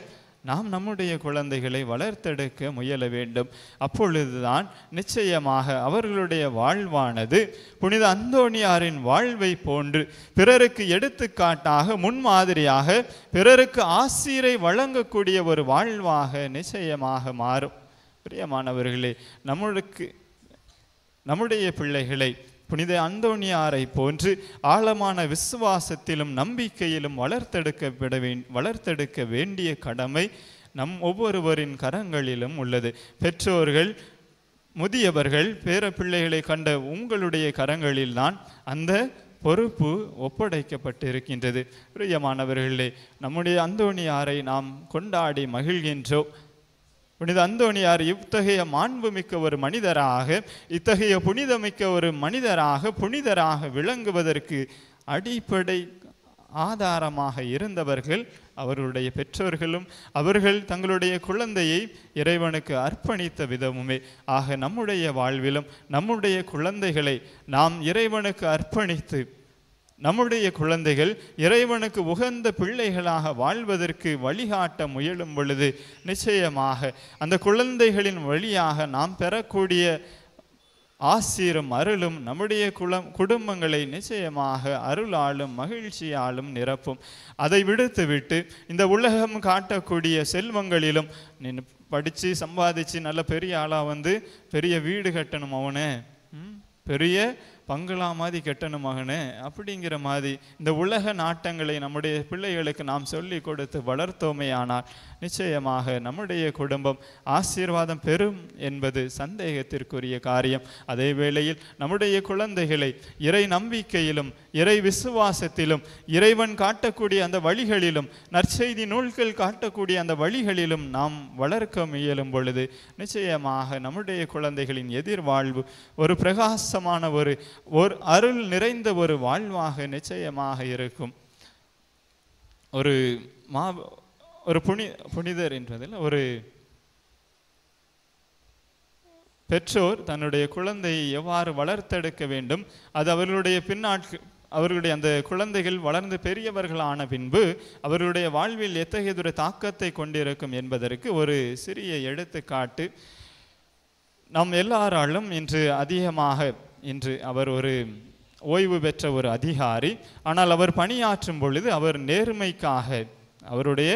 நாம் நம்முடைய குழந்தைகளை வளர்த்தெடுக்க முயல வேண்டும். அப்பொழுதுதான் நிச்சயமாக அவர்களுடைய வாழ்வானது புனித அந்தோணியாரின் வாழ்வை போன்று பிறருக்கு எடுத்துக்காட்டாக, முன்மாதிரியாக, பிறருக்கு ஆசீரை வழங்கக்கூடிய ஒரு வாழ்வாக நிச்சயமாக மாறும். பிரியமானவர்களே, நம்முடைய பிள்ளைகளை புனித அந்தோணியாரை போன்று ஆழமான விசுவாசத்திலும் நம்பிக்கையிலும் வளர்த்தெடுக்க வேண்டிய கடமை நம் ஒவ்வொருவரின் கரங்களிலும் உள்ளது. பெற்றோர்கள், முதியவர்கள், பேர பிள்ளைகளை கண்ட உங்களுடைய கரங்களில்தான் அந்த பொறுப்பு ஒப்படைக்கப்பட்டிருக்கின்றது. பிரியமானவர்களே, நம்முடைய அந்தோணியாரை நாம் கொண்டாடி மகிழ்கின்றோம். புனித அந்தோணியார் இத்தகைய மாண்புமிக்க ஒரு மனிதராக, இத்தகைய புனிதமிக்க ஒரு புனிதராக விளங்குவதற்கு அடிப்படை ஆதாரமாக இருந்தவர்கள் அவர்களுடைய பெற்றோர்களும், அவர்கள் தங்களுடைய குழந்தையை இறைவனுக்கு அர்ப்பணித்த விதமுமே. ஆக நம்முடைய வாழ்விலும் நம்முடைய குழந்தைகளை நாம் இறைவனுக்கு அர்ப்பணித்து, நம்முடைய குழந்தைகள் இறைவனுக்கு உகந்த பிள்ளைகளாக வாழ்வதற்கு வழிகாட்ட முயலும் பொழுது நிச்சயமாக அந்த குழந்தைகளின் வழியாக நாம் பெறக்கூடிய ஆசீரும் அருளும் நம்முடைய குடும்பங்களை நிச்சயமாக அருளாலும் மகிழ்ச்சியாலும் நிரப்பும். அதை விடுத்துவிட்டு இந்த உலகம் காட்டக்கூடிய செல்வங்களிலும் படித்து சம்பாதிச்சு நல்ல பெரிய ஆளாக பெரிய வீடு கட்டணும், அவனே பெரிய பங்களா மாதிரி கெட்டணும் மகனே அப்படிங்கிற மாதிரி இந்த உலக நாட்டங்களை நம்முடைய பிள்ளைகளுக்கு நாம் சொல்லி கொடுத்து வளர்த்தோமே ஆனால் நிச்சயமாக நம்முடைய குடும்பம் ஆசீர்வாதம் பெறும் என்பது சந்தேகத்திற்குரிய காரியம். அதே வேளையில் நம்முடைய குழந்தைகளை இறை நம்பிக்கையிலும், இறை விசுவாசத்திலும், இறைவன் காட்டக்கூடிய அந்த வழிகளிலும், நற்செய்தி நூல்கள் காட்டக்கூடிய அந்த வழிகளிலும் நாம் வளர்க்க முயலும் பொழுது நிச்சயமாக நம்முடைய குழந்தைகளின் எதிர்வாழ்வு ஒரு பிரகாசமான ஒரு அருள் நிறைந்த ஒரு வாழ்வாக நிச்சயமாக இருக்கும். ஒரு புனிதர் என்றதில் ஒரு பெற்றோர் தன்னுடைய குழந்தையை எவ்வாறு வளர்த்தெடுக்க வேண்டும், அது அவர்களுடைய அந்த குழந்தைகள் வளர்ந்து பெரியவர்களான பின்பு அவர்களுடைய வாழ்வில் எத்தகையதொரு தாக்கத்தை கொண்டிருக்கும் என்பதற்கு ஒரு சிறிய எடுத்துக்காட்டு. நாம் எல்லாராலும் இன்று அவர் ஒரு ஓய்வு பெற்ற ஒரு அதிகாரி. ஆனால் அவர் பணியாற்றும் பொழுது அவர் நேர்மைக்காக, அவருடைய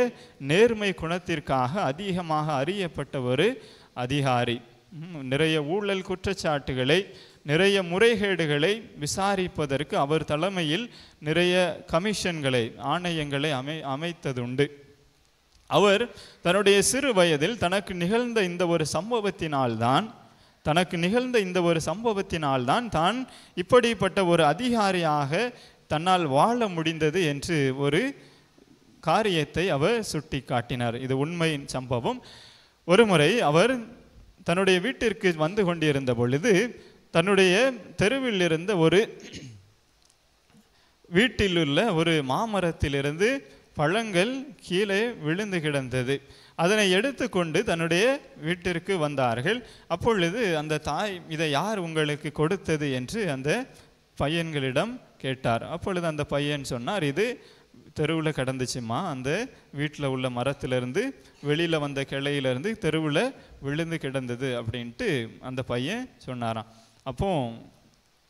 நேர்மை குணத்திற்காக அதிகமாக அறியப்பட்ட ஒரு அதிகாரி. நிறைய ஊழல் குற்றச்சாட்டுகளை, நிறைய முறைகேடுகளை விசாரிப்பதற்கு அவர் தலைமையில் நிறைய கமிஷன்களை, ஆணையங்களை அமைத்ததுண்டு. அவர் தன்னுடைய சிறு வயதில் தனக்கு நிகழ்ந்த இந்த ஒரு சம்பவத்தினால்தான் தான் இப்படிப்பட்ட ஒரு அதிகாரியாக தன்னால் வாழ முடிந்தது என்று ஒரு காரியத்தை அவர் சுட்டி காட்டினார். இது உண்மையின் சம்பவம். ஒரு முறை அவர் தன்னுடைய வீட்டிற்கு வந்து கொண்டிருந்த பொழுது தன்னுடைய தெருவில் இருந்த ஒரு வீட்டில் உள்ள ஒரு மாமரத்திலிருந்து பழங்கள் கீழே விழுந்து கிடந்தது. அதனை எடுத்துக்கொண்டு தன்னுடைய வீட்டிற்கு வந்தார்கள். அப்பொழுது அந்த தாய், இதை யார் உங்களுக்கு கொடுத்தது என்று அந்த பையன்களிடம் கேட்டார். அப்பொழுது அந்த பையன் சொன்னார், இது தெருவில் கிடந்துச்சுமா, அந்த வீட்டில் உள்ள மரத்திலிருந்து வெளியில் வந்த கிளையிலேருந்து தெருவில் விழுந்து கிடந்தது அப்படின்ட்டு அந்த பையன் சொன்னாராம்.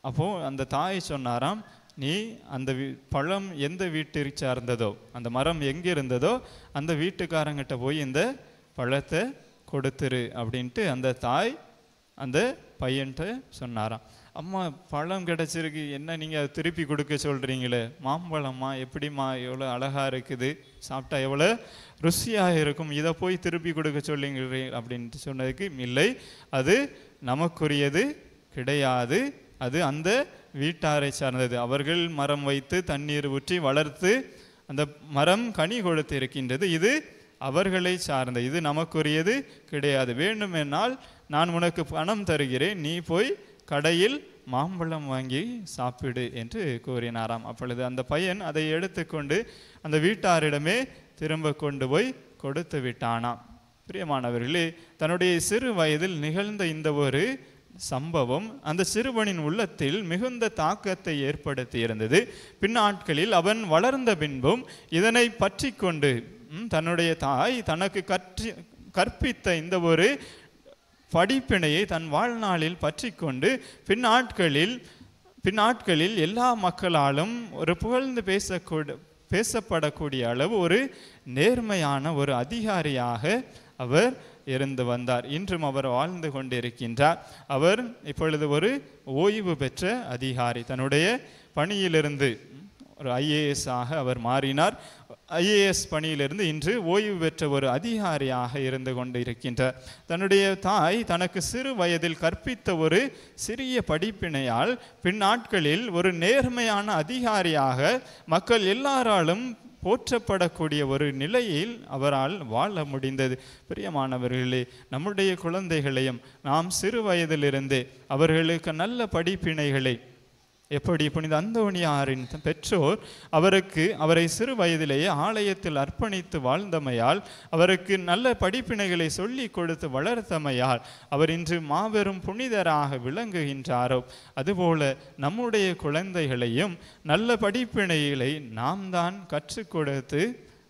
அப்போ அந்த தாய் சொன்னாராம், நீ அந்த பழம் எந்த வீட்டிற்கு சார்ந்ததோ, அந்த மரம் எங்கே இருந்ததோ அந்த வீட்டுக்காரங்கிட்ட போய் இந்த பழத்தை கொடுத்துரு அப்படின்ட்டு அந்த தாய் அந்த பையன்கிட்ட சொன்னாராம். அம்மா பழம் கிடச்சிருக்கு, என்ன நீங்கள் அதை திருப்பி கொடுக்க சொல்கிறீங்களே, மாம்பழம்மா எப்படிம்மா, எவ்வளோ அழகாக இருக்குது, சாப்பிட்டா எவ்வளோ ருசியாக இருக்கும், இதை போய் திருப்பி கொடுக்க சொல்லுங்களே அப்படின்ட்டு சொன்னதுக்கு, இல்லை அது நமக்குரியது கிடையாது, அது அந்த வீட்டாரை சார்ந்தது, அவர்கள் மரம் வைத்து தண்ணீர் ஊற்றி வளர்த்து அந்த மரம் கனி கொடுத்து இருக்கின்றது, இது அவர்களை சார்ந்த, இது நமக்குரியது கிடையாது, வேண்டுமென்றால் நான் உனக்கு பணம் தருகிறேன், நீ போய் கடையில் மாம்பழம் வாங்கி சாப்பிடு என்று கூறினாராம். அப்பொழுது அந்த பையன் அதை எடுத்துக்கொண்டு அந்த வீட்டாரிடமே திரும்ப கொண்டு போய் கொடுத்து விட்டானாம். பிரியமானவர்களே, தன்னுடைய சிறு வயதில் நிகழ்ந்த இந்த ஒரு சம்பவம் அந்த சிறுவனின் உள்ளத்தில் மிகுந்த தாக்கத்தை ஏற்படுத்தி இருந்தது. பின்னாட்களில் அவன் வளர்ந்த பின்பும் இதனை பற்றி கொண்டு தன்னுடைய தாய் தனக்கு கற்பித்த இந்த ஒரு படிப்பினையை தன் வாழ்நாளில் பற்றி கொண்டு பின்னாட்களில் எல்லா மக்களாலும் ஒரு புகழ்ந்து பேசப்படக்கூடிய அளவு ஒரு நேர்மையான ஒரு அதிகாரியாக அவர் இருந்து வந்தார். இன்றும் அவர் வாழ்ந்து கொண்டிருக்கின்றார். அவர் இப்பொழுது ஒரு ஓய்வு பெற்ற அதிகாரி. தன்னுடைய பணியிலிருந்து ஒரு ஐஏஎஸ் ஆக அவர் மாறினார். ஐஏஎஸ் பணியிலிருந்து இன்று ஓய்வு பெற்ற ஒரு அதிகாரியாக இருந்து கொண்டு இருக்கின்றார். தன்னுடைய தாய் தனக்கு சிறு வயதில் கற்பித்த ஒரு சிறிய படிப்பினையால் பின்னாட்களில் ஒரு நேர்மையான அதிகாரியாக மக்கள் எல்லாராலும் போற்றப்படக்கூடிய ஒரு நிலையில் அவரால் வாழ முடிந்தது. பிரியமானவர்களே, நம்முடைய குழந்தைகளையும் நாம் சிறு வயதிலிருந்தே அவர்களுக்கு நல்ல படிப்பினைகளை, எப்படி புனித அந்தோணியாரின் பெற்றோர் அவரை சிறு வயதிலேயே ஆலயத்தில் அர்ப்பணித்து வாழ்ந்தமையால், அவருக்கு நல்ல படிப்பினைகளை சொல்லி கொடுத்து வளர்த்தமையால் அவர் இன்று மாபெரும் புனிதராக விளங்குகின்றாரோ, அதுபோல நம்முடைய குழந்தைகளையும் நல்ல படிப்பினைகளை நாம் தான் கற்றுக் கொடுத்து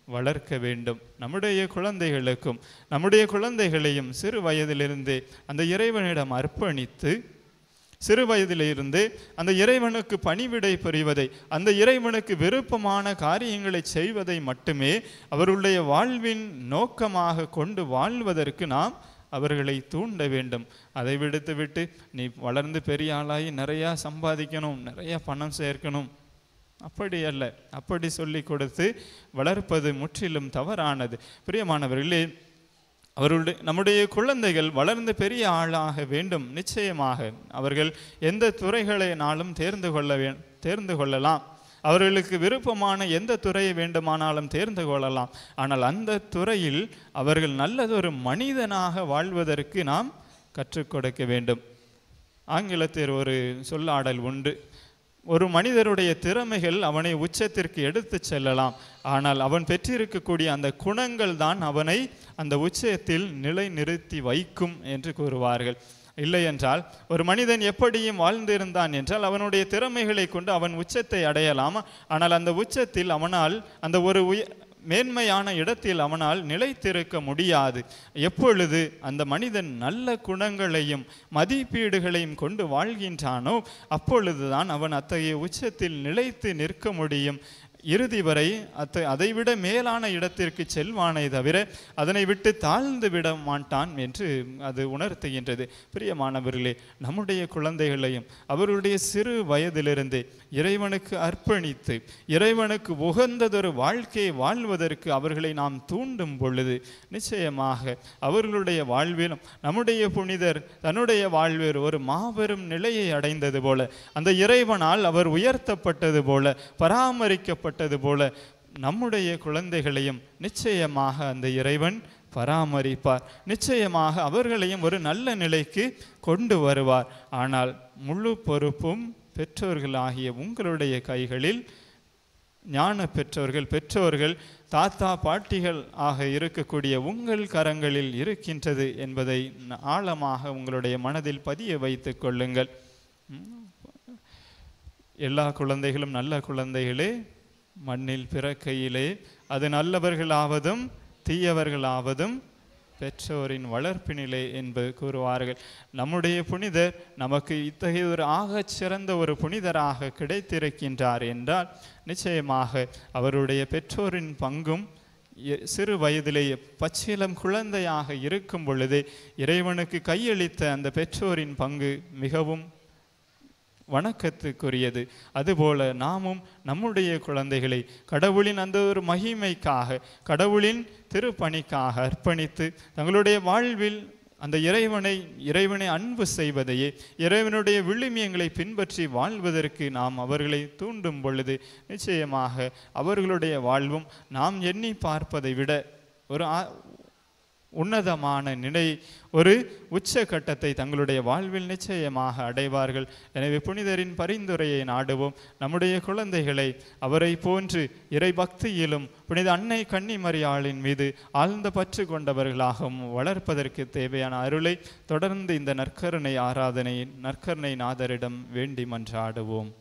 வளர்க்க வேண்டும். நம்முடைய குழந்தைகளுக்கும் நம்முடைய குழந்தைகளையும் சிறு வயதிலிருந்தே அந்த இறைவனிடம் அர்ப்பணித்து சிறு வயதிலிருந்து அந்த இறைவனுக்கு பணிவிடை புரிவதை, அந்த இறைவனுக்கு விருப்பமான காரியங்களை செய்வதை மட்டுமே அவருடைய வாழ்வின் நோக்கமாக கொண்டு வாழ்வதற்கு நாம் அவர்களை தூண்ட வேண்டும். அதை விடுத்துவிட்டு நீ வளர்ந்து பெரிய ஆளாகி நிறையா சம்பாதிக்கணும், நிறையா பணம் சேர்க்கணும், அப்படி அல்ல. அப்படி சொல்லி கொடுத்து வளர்ப்பது முற்றிலும் தவறானது. பிரியமானவர்களே, நம்முடைய குழந்தைகள் வளர்ந்து பெரிய ஆளாக வேண்டும். நிச்சயமாக அவர்கள் எந்த துறைகளினாலும் தேர்ந்து கொள்ளலாம். அவர்களுக்கு விருப்பமான எந்த துறையை வேண்டுமானாலும் தேர்ந்து கொள்ளலாம். ஆனால் அந்த துறையில் அவர்கள் நல்லதொரு மனிதனாக வாழ்வதற்கு நாம் கற்றுக் கொடுக்க வேண்டும். ஆங்கிலத்தில் ஒரு சொல்லாடல் உண்டு. ஒரு மனிதருடைய திறமைகள் அவனை உச்சத்திற்கு எடுத்து செல்லலாம், ஆனால் அவன் பெற்றிருக்கக்கூடிய அந்த குணங்கள் தான் அவனை அந்த உச்சத்தில் நிலைநிறுத்தி வைக்கும் என்று கூறுவார்கள். இல்லை என்றால் ஒரு மனிதன் எப்படியும் வாழ்ந்திருந்தான் என்றால் அவனுடைய திறமைகளை கொண்டு அவன் உச்சத்தை அடையலாம். ஆனால் அந்த உச்சத்தில் அவனால் அந்த ஒரு மேன்மையான இடத்தில் அவனால் நிலைத்திருக்க முடியாது. எப்பொழுது அந்த மனிதன் நல்ல குணங்களையும் மதிப்பீடுகளையும் கொண்டு வாழ்கின்றானோ அப்பொழுதுதான் அவன் அத்தகைய உச்சத்தில் நிலைத்து நிற்க முடியும். இறுதி வரை அதைவிட மேலான இடத்திற்கு செல்வானே தவிர அதனை விட்டு தாழ்ந்து விட மாட்டான் என்று அது உணர்த்துகின்றது. பிரியமானவர்களே, நம்முடைய குழந்தைகளையும் அவருடைய சிறு வயதிலிருந்து இறைவனுக்கு அர்ப்பணித்து இறைவனுக்கு உகந்ததொரு வாழ்க்கையை வாழ்வதற்கு அவர்களை நாம் தூண்டும் பொழுது நிச்சயமாக அவர்களுடைய வாழ்விலும் நம்முடைய புனிதர் தன்னுடைய வாழ்வில் ஒரு மாபெரும் நிலையை அடைந்தது போல, அந்த இறைவனால் அவர் உயர்த்தப்பட்டது போல, பராமரிக்கப்பட்டது போல நம்முடைய குழந்தைகளையும் நிச்சயமாக அந்த இறைவன் பராமரிப்பார். நிச்சயமாக அவர்களையும் ஒரு நல்ல நிலைக்கு கொண்டு வருவார். ஆனால் முழு பொறுப்பும் பெற்றோர்களாகிய உங்களுடைய கைகளில், ஞான பெற்றோர்கள் தாத்தா பாட்டிகள் ஆக இருக்கக்கூடிய உங்கள் கரங்களில் இருக்கின்றது என்பதை ஆழமாக உங்களுடைய மனதில் பதிய வைத்துக் கொள்ளுங்கள். எல்லா குழந்தைகளும் நல்ல குழந்தைகளே மண்ணில் பிறக்கையிலே அது நல்லவர்களாவதும் தீயவர்களாவதும் பெற்றோரின் வளர்ப்பினிலே என்பது கூறுவார்கள். நம்முடைய புனிதர் நமக்கு இத்தகைய ஒரு ஆகச் சிறந்த ஒரு புனிதராக கிடைத்திருக்கின்றார் என்றால் நிச்சயமாக அவருடைய பெற்றோரின் பங்கும் சிறு வயதிலேயே பச்சிலம் குழந்தையாக இருக்கும் பொழுதே இறைவனுக்கு கையளித்த அந்த பெற்றோரின் பங்கு மிகவும் வணக்கத்துக்குரியது. அதுபோல நாமும் நம்முடைய குழந்தைகளை கடவுளின் அந்த ஒரு மகிமைக்காக, கடவுளின் திருப்பணிக்காக அர்ப்பணித்து தங்களுடைய வாழ்வில் அந்த இறைவனை அன்பு செய்வதையே, இறைவனுடைய விழுமியங்களை பின்பற்றி வாழ்வதற்கு நாம் அவர்களை தூண்டும் பொழுது நிச்சயமாக அவர்களுடைய வாழ்வும் நாம் எண்ணி பார்ப்பதை விட ஒரு உன்னதமான நிலை, ஒரு உச்சகட்டத்தை தங்களுடைய வாழ்வில் நிச்சயமாக அடைவார்கள். எனவே புனிதரின் பரிந்துரையை நாடுவோம். நம்முடைய குழந்தைகளை அவரை போன்று இறை பக்தியிலும் புனித அன்னை கன்னிமரியாளின் மீது ஆழ்ந்த பற்று கொண்டவர்களாகவும் வளர்ப்பதற்கு தேவையான அருளை தொடர்ந்து இந்த நற்கருணை ஆராதனையின் நற்கருணை நாதரிடம் வேண்டி மன்றாடுவோம்.